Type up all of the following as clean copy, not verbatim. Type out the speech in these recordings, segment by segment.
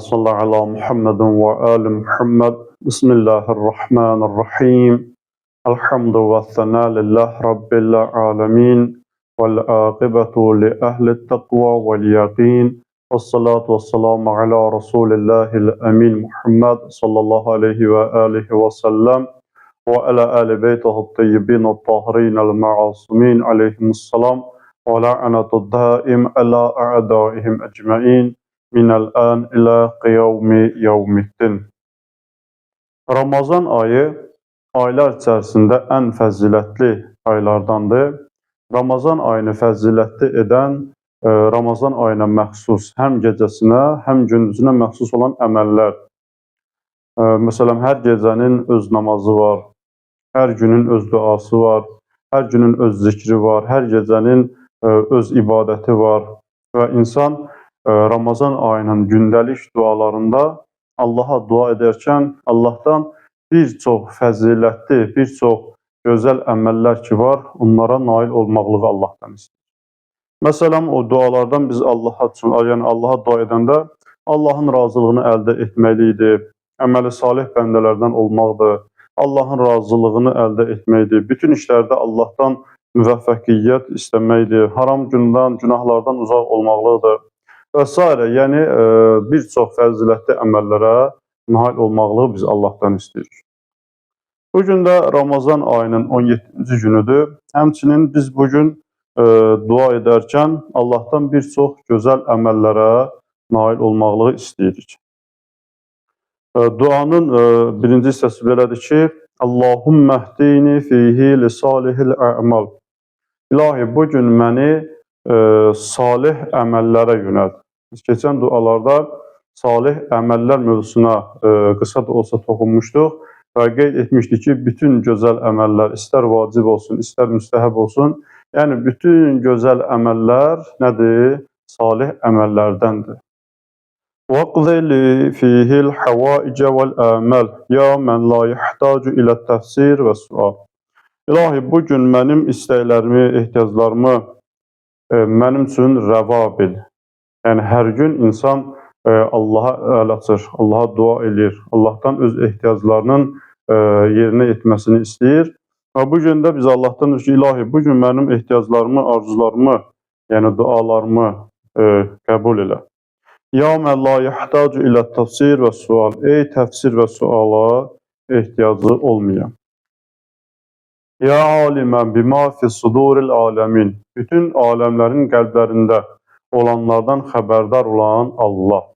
صل على محمد وآل محمد. بسم الله الرحمن الرحيم. الحمد والثناء لله رب العالمين، والعاقبة لأهل التقوى واليقين، والصلاة والسلام على رسول الله الأمين محمد صلى الله عليه وآله وسلم، وعلى آل بيته الطيبين الطاهرين المعصومين عليهم السلام، ولعنة الدائم على أعدائهم أجمعين minəl-ən ilə qiyavmi yevmiddin. Ramazan ayı aylar içərisində ən fəzilətli aylardandır. Ramazan ayını fəzilətli edən Ramazan ayına məxsus həm gecəsinə, həm gündüzünə məxsus olan əməllər. Məsələn, hər gecənin öz namazı var, hər günün öz duası var, hər günün öz zikri var, hər gecənin öz ibadəti var və insan Ramazan ayının gündəlik dualarında Allaha dua edərkən Allahdan bir çox fəzilətli, bir çox gözəl əməllər ki var, onlara nail olmaqlığı Allahdan istəyir. Məsələn, o dualardan biz Allaha dua edəndə Allahın razılığını əldə etməliydik, əməli salih bəndələrdən olmaqdır, Allahın razılığını əldə etməkdir, bütün işlərdə Allahdan müvəffəqiyyət istəməkdir, haram gündən, günahlardan uzaq olmaqlıdır və s. Yəni, bir çox fəzilətli əməllərə nail olmaqlığı biz Allahdan istəyirik. Bugün də Ramazan ayının 17-ci günüdür. Həmçinin biz bugün dua edərkən Allahdan bir çox gözəl əməllərə nail olmaqlığı istəyirik. Duanın birinci hissəsi belədir ki, Allahümmə hdini fihi li salihil ə'mal. İlahi, bugün məni salih əməllərə yönəlt. Biz keçən dualarda salih əməllər mövzusuna qısa da olsa toxunmuşduq və qeyd etmişdik ki, bütün gözəl əməllər, istər vacib olsun, istər müstəhəb olsun, yəni bütün gözəl əməllər nədir? Salih əməllərdəndir. وَقْضِ لِي فِيهِ الْحَوَائِجَ وَالْآمَلِ يَا مَنْ لَا يَحْتَاجُ إِلَى التَّفْسِيرِ وَالسُّؤَالِ. İlahi, bugün mənim istəklərimi, ehtiyaclarımı mənim üçün rəva bil. Yəni, hər gün insan Allaha əl açır, Allaha dua edir, Allahdan öz ehtiyaclarının yerinə etməsini istəyir. Və bugün də biz Allahdan ki, İlahi, bugün mənim ehtiyaclarımı, arzularımı, yəni dualarımı qəbul elə. Ya mən la yəhtacu ilə təfsir və sual. Ey təfsir və suala ehtiyacı olmayan. Ya alimən bima fi suduril aləmin. Bütün aləmlərin qəlblərində olanlardan xəbərdar olan Allah.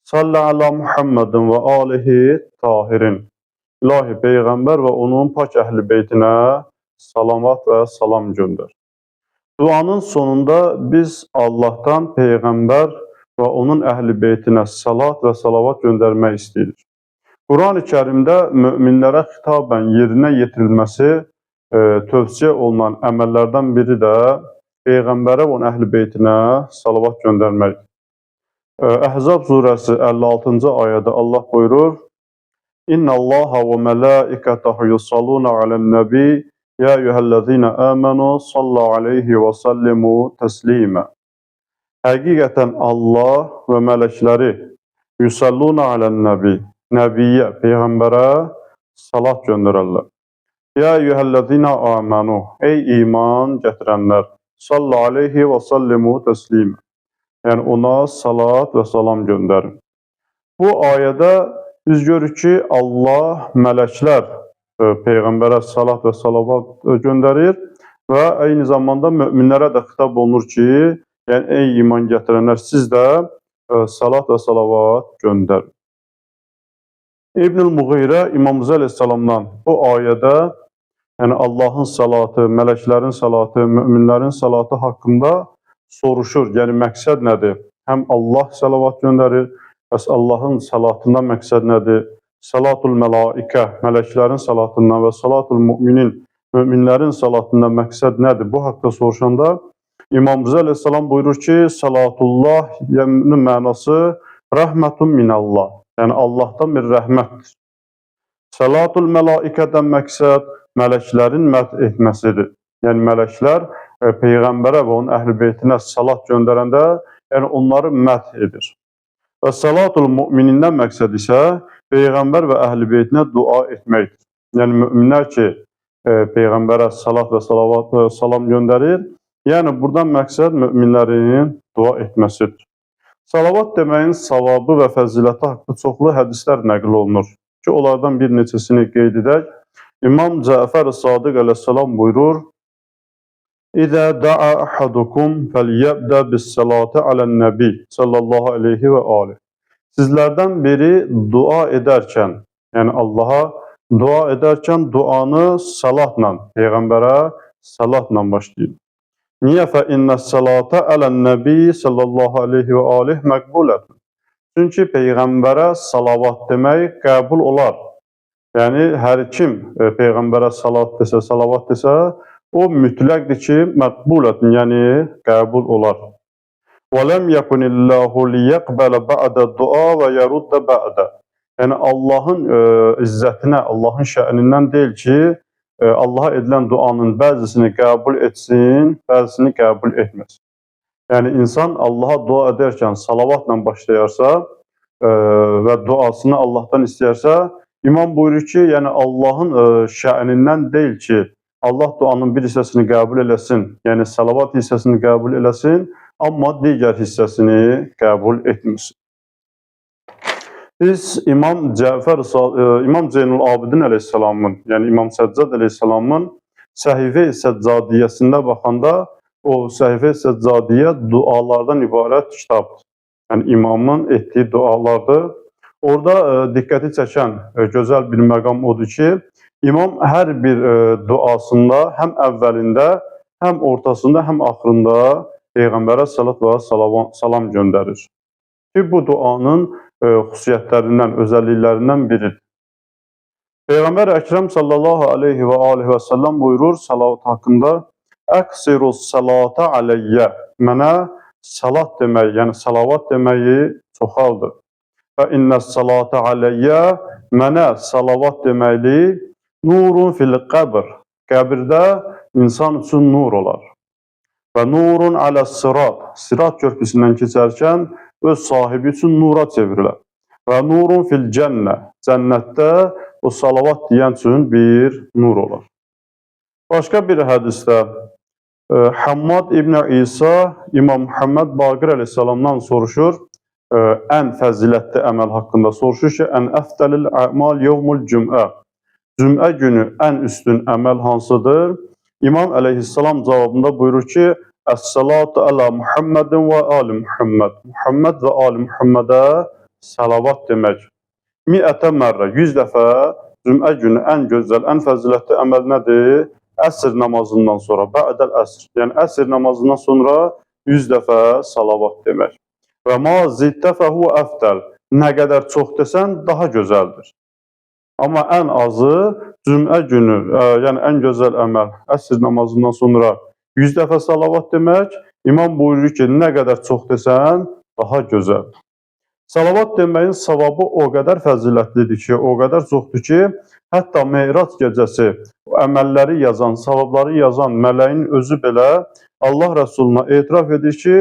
Salli ala Muhammedin və alihi tahirin. İlahi, Peyğəmbər və onun pak əhli beytinə salavat və salam göndər. Duanın sonunda biz Allahdan Peyğəmbər və onun əhli beytinə salat və salavat göndərmək istəyirik. Quran-ı Kərimdə möminlərə xitabən yerinə yetirilməsi tövsiyə olunan əməllərdən biri də Peyğəmbərə və onun əhli beytinə salavat göndərmək. Əhzab surəsi 56-cı ayədə Allah buyurur: İnna Allaha və mələikətəhu yusalluna alən-nəbi ya eyyuhəl-ləzina əmənu sallu aleyhi və sallimu təslimə. Həqiqətən Allah və mələkləri yusalluna alən-nəbi, nəbiyyə, Peyğəmbərə salat göndərərlər. Ya eyyuhəl-ləzina əmənu, ey iman gətirənlər, sallu aleyhi və sallimu təslimə. Yəni, ona salat və salam göndərin. Bu ayədə biz görürük ki, Allah, mələklər Peyğəmbərə salat və salavat göndərir və eyni zamanda möminlərə də xitab olunur ki, yəni, ey iman gətirənlər, siz də salat və salavat göndərin. İbn-i Muğeyrə İmam Rza əleyhissalamdan bu ayədə, yəni Allahın salatı, mələklərin salatı, möminlərin salatı haqqında soruşur. Yəni, məqsəd nədir? Həm Allah salavat göndərir, bəs Allahın salatından məqsəd nədir? Salatul məlaikə, mələklərin salatından və salatul müminin, möminlərin salatından məqsəd nədir? Bu haqda soruşanda İmam Rza əleyhissalam buyurur ki, salatullah mənası rəhmətun minəllah, yəni Allahdan bir rəhmətdir. Salatul məlaikədən məqsəd mələklərin məd etməsidir. Yəni, mələklər Peyğəmbərə və onun əhl-i beytinə salat göndərəndə, yəni onları məd edir. Və salatul müminindən məqsəd isə Peyğəmbər və əhl-i beytinə dua etməkdir. Yəni möminlər ki, Peyğəmbərə salat və salam göndərir. Yəni buradan məqsəd möminlərin dua etməsidir. Salavat deməyin savabı və fəziləti haqqında çoxlu hədislər nəql olunur ki, onlardan bir neçəsini qeyd edək. İmam Cəfər Sadiq əleyhissalam buyurur: İzə da'a ahadukum fəlyəbdə bis-salati alən-nəbi sallallahu aleyhi və aleyh. Sizlərdən biri dua edərkən, yəni Allaha dua edərkən duanı salatla, Peyğəmbərə salatla başlayın. Niyə? Fə innəs-salata alən-nəbi sallallahu aleyhi və aleyh məqbulətdir. Çünki Peyğəmbərə salavat demək qəbul olar. Yəni, hər kim Peyğəmbərə salat desə, salavat desə, o mütləqdir ki, məqbulətdir, yəni qəbul olar. وَلَمْ يَكُنِ اللّٰهُ لِيَقْبَلَ بَعْدَ الدُّعَا وَيَرُدَّ بَعْدَ. Yəni Allahın izzətinə, Allahın şənindən deyil ki, Allaha edilən duanın bəzisini qəbul etsin, bəzisini qəbul etməsin. Yəni insan Allaha dua edərkən salavatla başlayarsa və duasını Allahdan istəyərsə, İmam buyurur ki, yəni Allahın şənindən deyil ki, Allah duanın bir hissəsini qəbul eləsin, yəni salavat hissəsini qəbul eləsin, amma digər hissəsini qəbul etməsin. Biz İmam Zeynul Abidin əleyhissalamın, yəni İmam Səccad əleyhissalamın Səhifə-i Səccadiyyəsində baxanda, o Səhifə-i Səccadiyyə dualardan ibarət kitabdır. Yəni İmamın etdiyi dualardır. Orada diqqəti çəkən gözəl bir məqam odur ki, İmam hər bir duasında həm əvvəlində, həm ortasında, həm axırında Peyğəmbərə salat və salam göndərir. Ki, bu duanın xüsusiyyətlərindən, özəlliklərindən biridir. Peyğəmbər Əkrəm sallallahu aleyhi və aleyhi və səlləm buyurur salavat haqqında: Əqsirus salata aleyyə. Mənə salat demək, yəni salavat deməyi çoxaldır. Və innəs salata aleyyə. Mənə salavat deməkli nurun fil qəbr. Qəbirdə insan üçün nur olar. Və nurun aləs sirat. Sirat körpüsündən keçərkən öz sahibi üçün nura çevrilər. Və nurun fil cənnə. Cənnətdə o salavat deyən üçün bir nur olar. Başqa bir hədisdə Hammad İbn İsa İmam Muhammed Baqir əleyhissalamdan soruşur, ən fəzilətli əməl haqqında soruşur ki, ən əfdəlil əmal yevmul cümə. Cümə günü ən üstün əməl hansıdır? İmam əleyhissalam cavabında buyurur ki, Əs-salatu ələ Muhammedin və ali Muhammed. Muhammed və ali Muhammedə salavat demək. 100 mərrə, 100 dəfə cümə günü ən gözəl, ən fəzilətli əməl nədir? Əsr namazından sonra, bə'dəl əsr. Yəni əsr namazından sonra 100 dəfə salavat demək. Və ma ziddə fəhu əfdəl. Nə qədər çox desən, daha gözəldir. Amma ən azı cümə günü, yəni ən gözəl əməl, əsr namazından sonra 100 dəfə salavat demək. İmam buyurur ki, nə qədər çox desən, daha gözəldir. Salavat deməyin savabı o qədər fəzilətlidir ki, o qədər çoxdur ki, hətta Meyrac gecəsi əməlləri yazan, savabları yazan mələyin özü belə Allah Rəsuluna etiraf edir ki,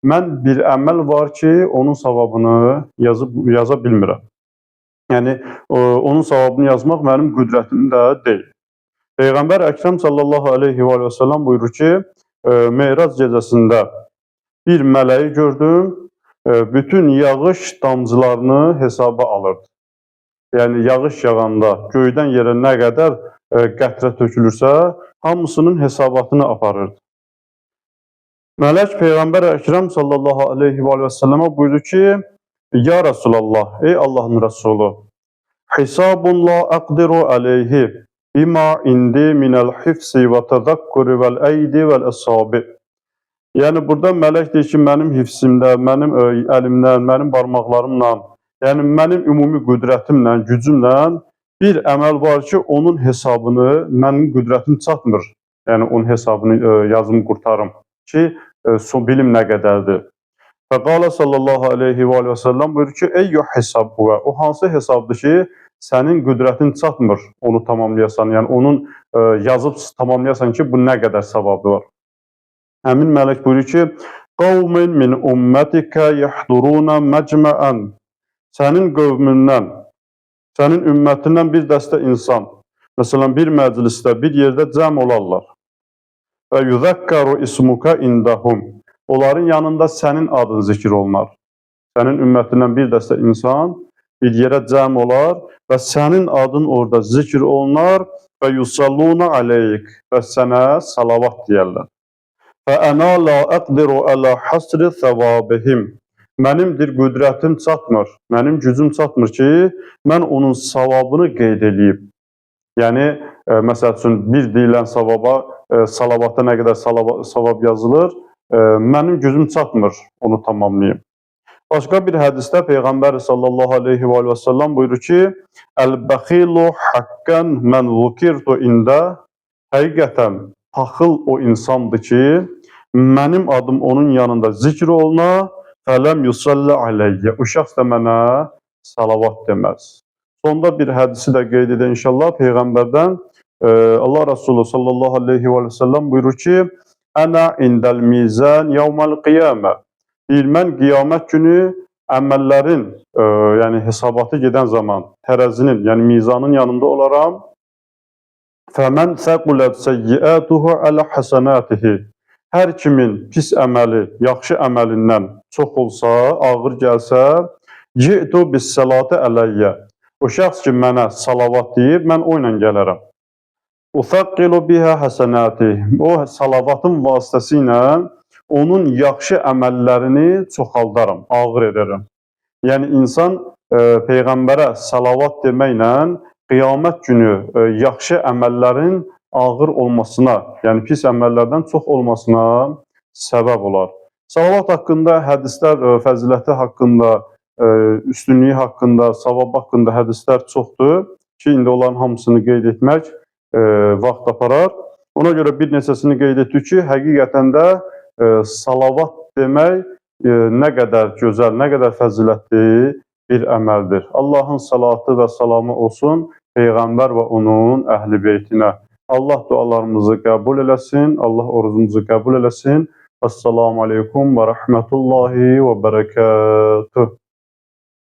mən bir əməl var ki, onun savabını yaza bilmirəm. Yəni, onun savabını yazmaq mənim qüdrətimdə deyil. Peyğəmbər Əkrəm sallallahu aleyhi və səlləm buyurur ki, Meyrac gecəsində bir mələyi gördüm, bütün yağış damcılarını hesaba alırdı. Yəni, yağış yağanda göydən yerə nə qədər qətrə tökülürsə, hamısının hesabatını aparırdı. Mələk Peyğəmbər Əkrəm sallallahu aleyhi və səlləmə buyurdu ki, Ya Rasulallah, ey Allahın Rəsulu, Hisabun la əqdiru aleyhi bima indi minəl hifsi və təzəkkuri vəl əydi vəl əsabi. Yəni, burada mələk deyir ki, mənim hifsimdə, mənim əlimdən, mənim barmaqlarımla, yəni mənim ümumi qüdrətimlə, gücümlə bir əməl var ki, onun hesabını mənim qüdrətim çatmır. Yəni, onun hesabını yazım qurtarım ki, bilim nə qədərdir. Və qala sallallahu aleyhi və səlləm buyurur ki, eyyuh hesab bu və o hansı hesabdır ki, sənin qüdrətin çatmır onu tamamlayasan, yəni onun yazıb tamamlayasan ki, bu nə qədər savabı var. Həmin mələk buyurur ki, qavmin min ummetika yahduruna mecma'an. Sənin qövmündən, sənin ümmətindən bir dəstə insan, məsələn, bir məclisdə, bir yerdə cəm olarlar. Və yuzakkaru ismuka indahum. Onların yanında sənin adın zikr olunar. Sənin ümmətindən bir dəstə insan bir yerə cəm olar və sənin adın orada zikr olunar və yusalluna aleyk və sənə salavat deyərlər. فَأَنَا لَا أَقْدِرُ عَلَى حَصْرِ ثَوَابِهِمْ. Mənimdir qüdrətim çatmır, mənim gücüm çatmır ki, mən onun savabını qeyd edeyim. Yəni, məsəl üçün, bir deyilən savaba, salavata nə qədər savab yazılır, mənim gücüm çatmır onu tamamlayayım. Başqa bir hədisdə Peyğəmbər sallallahu aleyhi və səlləm buyurur ki, Əl-bəxilu haqqən mən zukirtu ində. Həqiqətən, paxıl o insandır ki, mənim adım onun yanında zikr oluna, fələm yusalli aleyyə. O şəxs də mənə salavat deməz. Sonda bir hədisi də qeyd edə inşallah Peyğəmbərdən. Allah Resulü sallallahu aleyhi və səlləm buyurur ki, Ənə indəl mizən yevməl qiyamə. Deyir, mən qiyamət günü əməllərin, yəni hesabatı gedən zaman tərəzinin, yəni mizanın yanında olaram. Fəmən səqulət səyyiətuhu ələ həsənətihi. Hər kimin pis əməli, yaxşı əməlindən çox olsa, ağır gəlsə, ci'tu bis salati ələyyə. O şəxs ki, mənə salavat deyib, mən o ilə gələrəm. Ufəqqilu bihə həsənəti. O salavatın vasitəsilə onun yaxşı əməllərini çoxaldaram, ağır edərəm. Yəni, insan Peyğəmbərə salavat deməklə qiyamət günü yaxşı əməllərin ağır olmasına, yəni pis əməllərdən çox olmasına səbəb olar. Salavat haqqında hədislər, fəziləti haqqında, üstünlüyü haqqında, savab haqqında hədislər çoxdur ki, indi onların hamısını qeyd etmək vaxt aparar. Ona görə bir neçəsini qeyd etdik ki, həqiqətən də salavat demək nə qədər gözəl, nə qədər fəzilətli bir əməldir. Allahın salatı və salamı olsun Peyğəmbər və onun əhl-i beytinə. Allah dualarımızı qəbul eləsin, Allah orucumuzu qəbul eləsin. Əssalamu aleykum və rəhmətullahi və bərəkətuh.